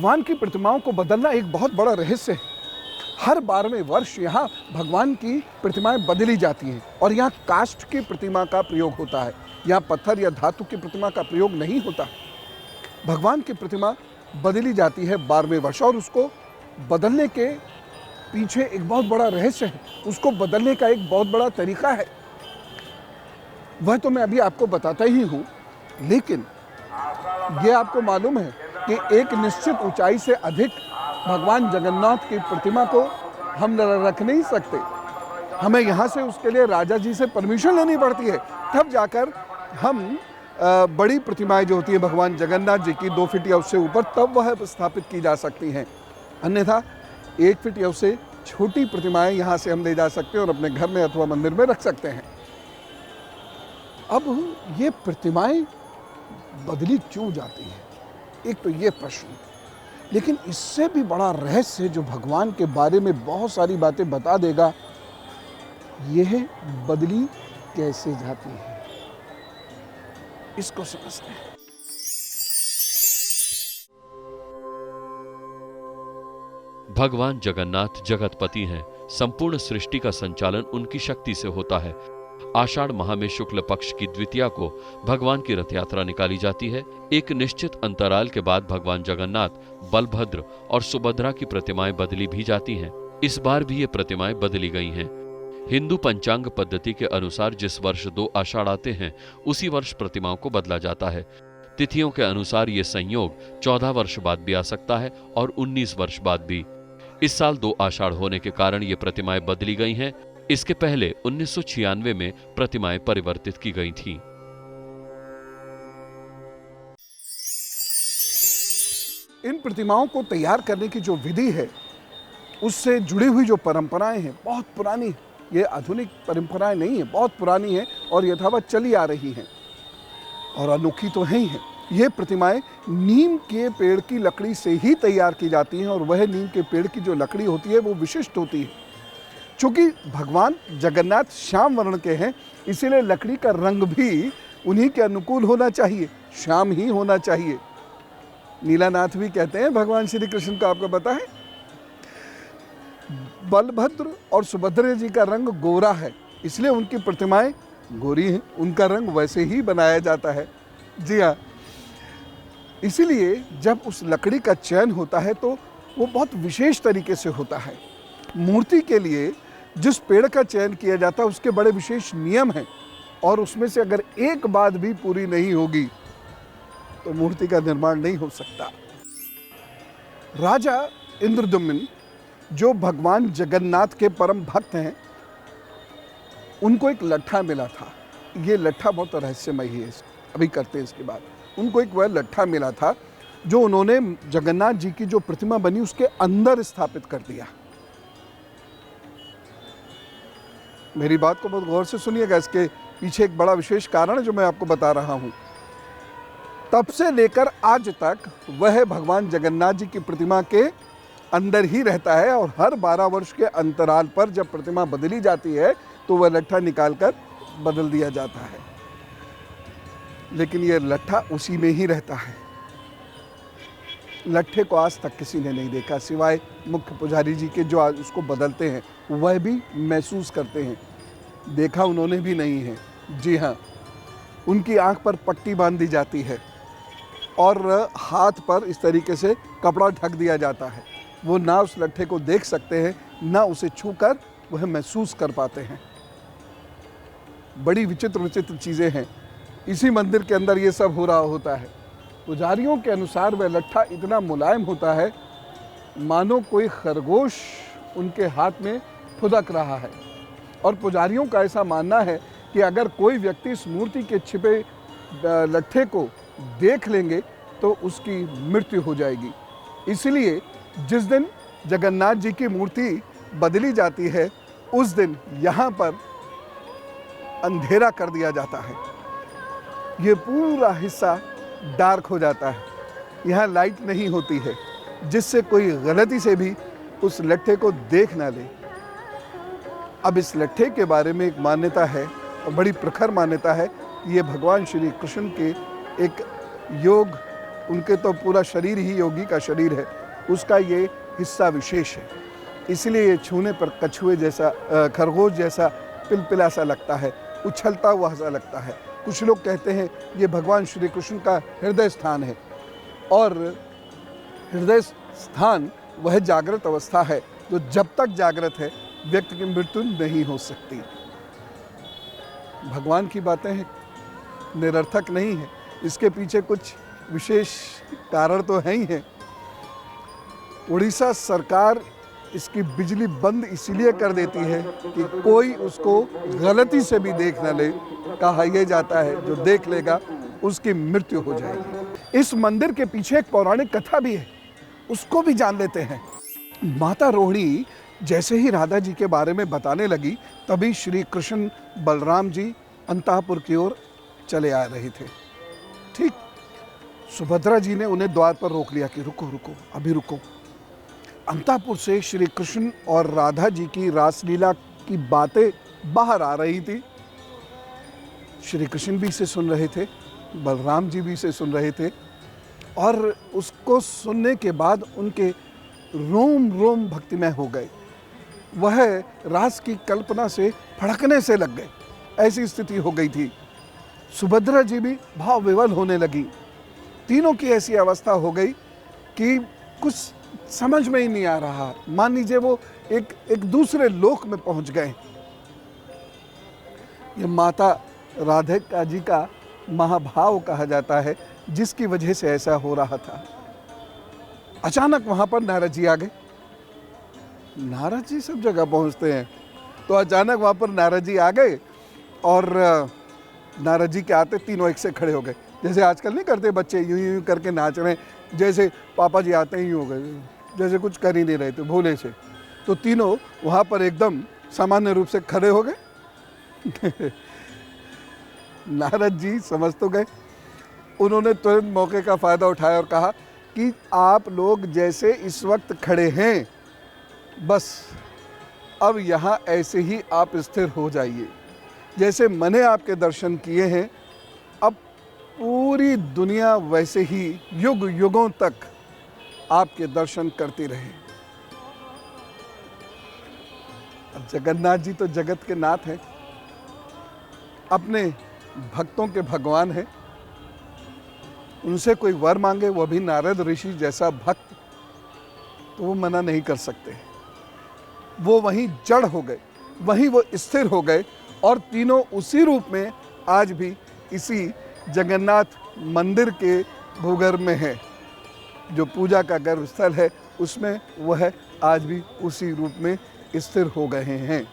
भगवान की प्रतिमाओं को बदलना एक बहुत बड़ा रहस्य है। हर 12वें वर्ष यहाँ भगवान की प्रतिमाएं बदली जाती हैं और यहाँ काष्ठ की प्रतिमा का प्रयोग होता है। यहाँ पत्थर या धातु की प्रतिमा का प्रयोग नहीं होता। भगवान की प्रतिमा बदली जाती है 12वें वर्ष और उसको बदलने के पीछे एक बहुत बड़ा रहस्य है। उसको बदलने का एक बहुत बड़ा तरीका है, वह तो मैं अभी आपको बताता ही हूँ। लेकिन ये आपको मालूम है कि एक निश्चित ऊंचाई से अधिक भगवान जगन्नाथ की प्रतिमा को हम रख नहीं सकते। हमें यहाँ से उसके लिए राजा जी से परमिशन लेनी पड़ती है, तब जाकर हम बड़ी प्रतिमाएं जो होती है भगवान जगन्नाथ जी की 2 फीट या उससे ऊपर, तब वह स्थापित की जा सकती हैं। अन्यथा 1 फीट या उससे छोटी प्रतिमाएं यहाँ से हम ले जा सकते हैं और अपने घर में अथवा मंदिर में रख सकते हैं। अब ये प्रतिमाएं बदली क्यों जाती हैं, एक तो ये प्रश्न, लेकिन इससे भी बड़ा रहस्य जो भगवान के बारे में बहुत सारी बातें बता देगा, यह बदली कैसे जाती है, इसको समझते हैं। भगवान जगन्नाथ जगतपति हैं। संपूर्ण सृष्टि का संचालन उनकी शक्ति से होता है। आषाढ़ माह में शुक्ल पक्ष की द्वितीया को भगवान की रथ यात्रा निकाली जाती है। एक निश्चित अंतराल के बाद भगवान जगन्नाथ, बलभद्र और सुभद्रा की प्रतिमाएं बदली भी जाती हैं। इस बार भी ये प्रतिमाएं बदली गई हैं। हिंदू पंचांग पद्धति के अनुसार जिस वर्ष 2 आषाढ़ आते हैं, उसी वर्ष प्रतिमाओं को बदला जाता है। तिथियों के अनुसार ये संयोग 14 वर्ष बाद भी आ सकता है और 19 वर्ष बाद भी। इस साल 2 आषाढ़ होने के कारण ये प्रतिमाएं बदली गई हैं। इसके पहले 1996 में प्रतिमाएं परिवर्तित की गई थीं। इन प्रतिमाओं को तैयार करने की जो विधि है, उससे जुड़ी हुई जो परंपराएं हैं, बहुत पुरानी है। ये आधुनिक परंपराएं नहीं है, बहुत पुरानी है और यथावत चली आ रही हैं और अनोखी तो है ही है। ये प्रतिमाएं नीम के पेड़ की लकड़ी से ही तैयार की जाती हैं और वह नीम के पेड़ की जो लकड़ी होती है वो विशिष्ट होती है। चूँकि भगवान जगन्नाथ श्याम वर्ण के हैं, इसीलिए लकड़ी का रंग भी उन्हीं के अनुकूल होना चाहिए, श्याम ही होना चाहिए। नीलानाथ भी कहते हैं भगवान श्री कृष्ण का, आपको पता है, बलभद्र और सुभद्रा जी का रंग गोरा है, इसलिए उनकी प्रतिमाएं गोरी हैं, उनका रंग वैसे ही बनाया जाता है। जी हाँ, इसीलिए जब उस लकड़ी का चयन होता है तो वो बहुत विशेष तरीके से होता है। मूर्ति के लिए जिस पेड़ का चयन किया जाता है उसके बड़े विशेष नियम हैं और उसमें से अगर एक बात भी पूरी नहीं होगी तो मूर्ति का निर्माण नहीं हो सकता। राजा इंद्रद्युम्न जो भगवान जगन्नाथ के परम भक्त हैं, उनको एक लट्ठा मिला था। ये लट्ठा बहुत रहस्यमय है, अभी करते हैं इसके बाद। उनको एक वह लट्ठा मिला था जो उन्होंने जगन्नाथ जी की जो प्रतिमा बनी उसके अंदर स्थापित कर दिया। मेरी बात को बहुत गौर से सुनिएगा, इसके पीछे एक बड़ा विशेष कारण है जो मैं आपको बता रहा हूं। तब से लेकर आज तक वह भगवान जगन्नाथ जी की प्रतिमा के अंदर ही रहता है और हर 12 वर्ष के अंतराल पर जब प्रतिमा बदली जाती है तो वह लट्ठा निकालकर बदल दिया जाता है। लेकिन यह लट्ठा उसी में ही रहता है। लट्ठे को आज तक किसी ने नहीं देखा सिवाय मुख्य पुजारी जी के, जो आज उसको बदलते हैं, वह भी महसूस करते हैं, देखा उन्होंने भी नहीं है। जी हाँ, उनकी आंख पर पट्टी बांध दी जाती है और हाथ पर इस तरीके से कपड़ा ढक दिया जाता है। वो ना उस लट्ठे को देख सकते हैं, ना उसे छूकर वह महसूस कर पाते हैं। बड़ी विचित्र विचित्र चीज़ें हैं। इसी मंदिर के अंदर ये सब हो रहा होता है। पुजारियों के अनुसार वह लट्ठा इतना मुलायम होता है मानो कोई खरगोश उनके हाथ में फुदक रहा है। और पुजारियों का ऐसा मानना है कि अगर कोई व्यक्ति इस मूर्ति के छिपे लट्ठे को देख लेंगे तो उसकी मृत्यु हो जाएगी। इसलिए जिस दिन जगन्नाथ जी की मूर्ति बदली जाती है उस दिन यहाँ पर अंधेरा कर दिया जाता है। ये पूरा हिस्सा डार्क हो जाता है, यहाँ लाइट नहीं होती है, जिससे कोई गलती से भी उस लट्ठे को देख ना ले। अब इस लट्ठे के बारे में एक मान्यता है और बड़ी प्रखर मान्यता है, ये भगवान श्री कृष्ण के एक योग उनके तो पूरा शरीर ही योगी का शरीर है, उसका ये हिस्सा विशेष है। इसलिए ये छूने पर कछुए जैसा, खरगोश जैसा पिलपिला सा लगता है, उछलता हुआ सा लगता है। कुछ लोग कहते हैं ये भगवान श्री कृष्ण का हृदय स्थान है, और हृदय स्थान वह जागृत अवस्था है जो जब तक जागृत है व्यक्ति की मृत्यु नहीं हो सकती। भगवान की बातें हैं, निरर्थक नहीं है, इसके पीछे कुछ विशेष कारण तो है ही है। उड़ीसा सरकार इसकी बिजली बंद इसलिए कर देती है कि कोई उसको गलती से भी देख न ले। कहा यह जाता है जो देख लेगा उसकी मृत्यु हो जाएगी। इस मंदिर के पीछे एक पौराणिक कथा भी है, उसको भी जान लेते हैं। माता रोहिणी जैसे ही राधा जी के बारे में बताने लगी, तभी श्री कृष्ण बलराम जी अंतःपुर की ओर चले आ रहे थे। ठीक सुभद्रा जी ने उन्हें द्वार पर रोक लिया कि रुको रुको, अभी रुको। अंतःपुर से श्री कृष्ण और राधा जी की रासलीला की बातें बाहर आ रही थी। श्री कृष्ण भी इसे सुन रहे थे, बलराम जी भी इसे सुन रहे थे, और उसको सुनने के बाद उनके रोम रोम भक्तिमय हो गए। वह रास की कल्पना से फड़कने से लग गए, ऐसी स्थिति हो गई थी। सुभद्रा जी भी भाव विवल होने लगी। तीनों की ऐसी अवस्था हो गई कि कुछ समझ में ही नहीं आ रहा। मान लीजिए वो एक दूसरे लोक में पहुंच गए। ये माता राधिका जी का महाभाव कहा जाता है, जिसकी वजह से ऐसा हो रहा था। अचानक वहां पर नारद जी आ गए। नारद जी सब जगह पहुंचते हैं, तो अचानक वहां पर नारद जी आ गए, और नारद जी के आते तीनों एक से खड़े हो गए। जैसे आजकल नहीं करते बच्चे, यूं यूं करके नाच रहे हैं, जैसे पापा जी आते ही हो गए, जैसे कुछ कर ही नहीं रहे थे भोले से। तो तीनों वहाँ पर एकदम सामान्य रूप से खड़े हो गए। नारद जी समझ तो गए। उन्होंने तुरंत मौके का फ़ायदा उठाया और कहा कि आप लोग जैसे इस वक्त खड़े हैं, बस अब यहाँ ऐसे ही आप स्थिर हो जाइए। जैसे मैंने आपके दर्शन किए हैं, अब पूरी दुनिया वैसे ही युग युगों तक आपके दर्शन करती रहे। अब जगन्नाथ जी तो जगत के नाथ हैं, अपने भक्तों के भगवान हैं। उनसे कोई वर मांगे, वह भी नारद ऋषि जैसा भक्त, तो वो मना नहीं कर सकते। वो वहीं जड़ हो गए, वहीं वो स्थिर हो गए, और तीनों उसी रूप में आज भी इसी जगन्नाथ मंदिर के भूगर्भ में है। जो पूजा का गर्भ स्थल है, उसमें वह आज भी उसी रूप में स्थिर हो गए हैं।